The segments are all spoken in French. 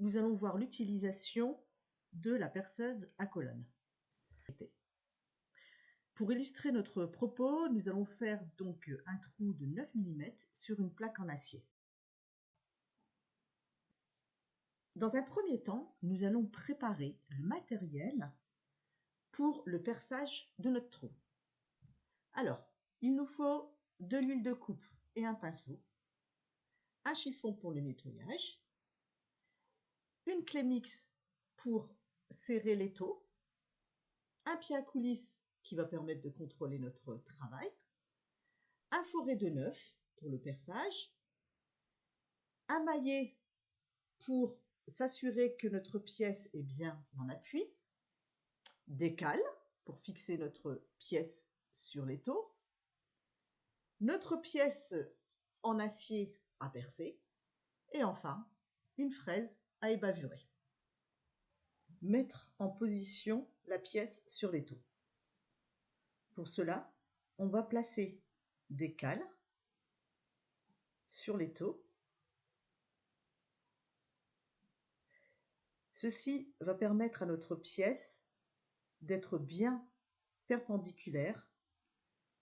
nous allons voir l'utilisation de la perceuse à colonne. Pour illustrer notre propos, nous allons faire donc un trou de 9 mm sur une plaque en acier. Dans un premier temps, nous allons préparer le matériel pour le perçage de notre trou. Alors, il nous faut de l'huile de coupe et un pinceau, un chiffon pour le nettoyage, une clé mix pour serrer l'étau, un pied à coulisse qui va permettre de contrôler notre travail, un fourré de neuf pour le perçage, un maillet pour s'assurer que notre pièce est bien en appui, des cales pour fixer notre pièce sur l'étau, notre pièce en acier à percer et enfin une fraise à ébavurer. Mettre en position la pièce sur l'étau. Pour cela, on va placer des cales sur l'étau. Ceci va permettre à notre pièce d'être bien perpendiculaire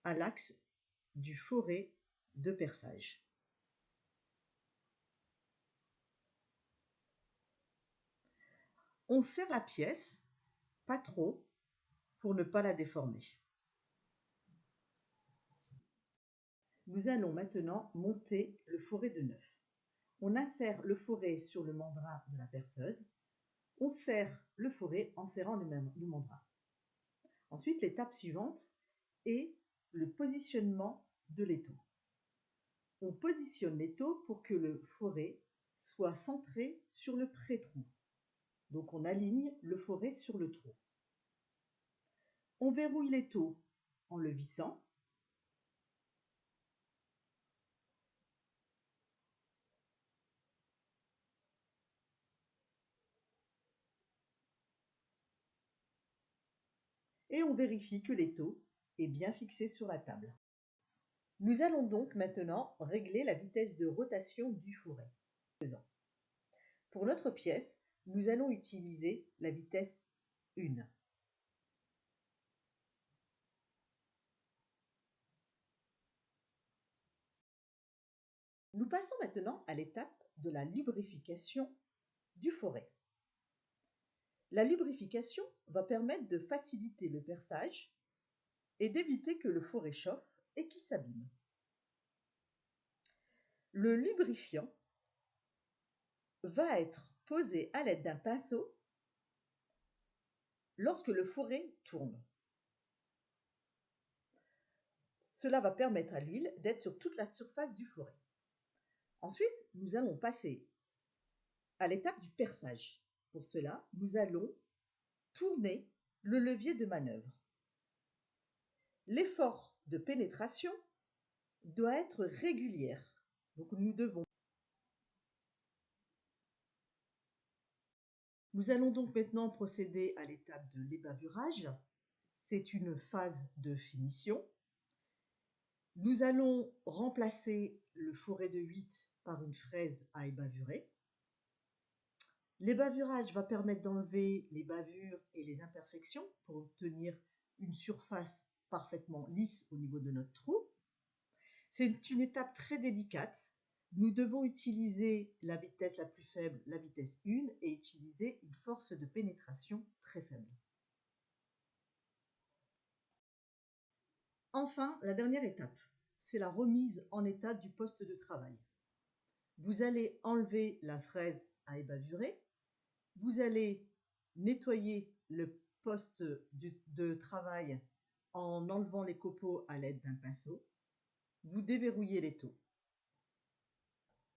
à l'axe du fourré de perçage. On serre la pièce, pas trop, pour ne pas la déformer. Nous allons maintenant monter le fourré de neuf. On insère le fourré sur le mandrin de la perceuse. On serre le fourré en serrant le mandrin. Ensuite, l'étape suivante est le positionnement de l'étau. On positionne l'étau pour que le fourré soit centré sur le pré-trou. Donc on aligne le fourré sur le trou. On verrouille l'étau en le vissant. Et on vérifie que l'étau est bien fixé sur la table. Nous allons donc maintenant régler la vitesse de rotation du fourré. Pour notre pièce, nous allons utiliser la vitesse 1. Nous passons maintenant à l'étape de la lubrification du fourré. La lubrification va permettre de faciliter le perçage et d'éviter que le fourré chauffe et qu'il s'abîme. Le lubrifiant va être posé à l'aide d'un pinceau lorsque le fourré tourne. Cela va permettre à l'huile d'être sur toute la surface du fourré. Ensuite, nous allons passer à l'étape du perçage. Pour cela, nous allons tourner le levier de manœuvre. L'effort de pénétration doit être régulier. Donc Nous allons donc maintenant procéder à l'étape de l'ébavurage. C'est une phase de finition. Nous allons remplacer le fourré de 8 par une fraise à ébavurer. L'ébavurage va permettre d'enlever les bavures et les imperfections pour obtenir une surface parfaitement lisse au niveau de notre trou. C'est une étape très délicate. Nous devons utiliser la vitesse la plus faible, la vitesse 1, et utiliser une force de pénétration très faible. Enfin, la dernière étape, c'est la remise en état du poste de travail. Vous allez enlever la fraise à ébavurer. Vous allez nettoyer le poste de travail en enlevant les copeaux à l'aide d'un pinceau. Vous déverrouillez l'étau.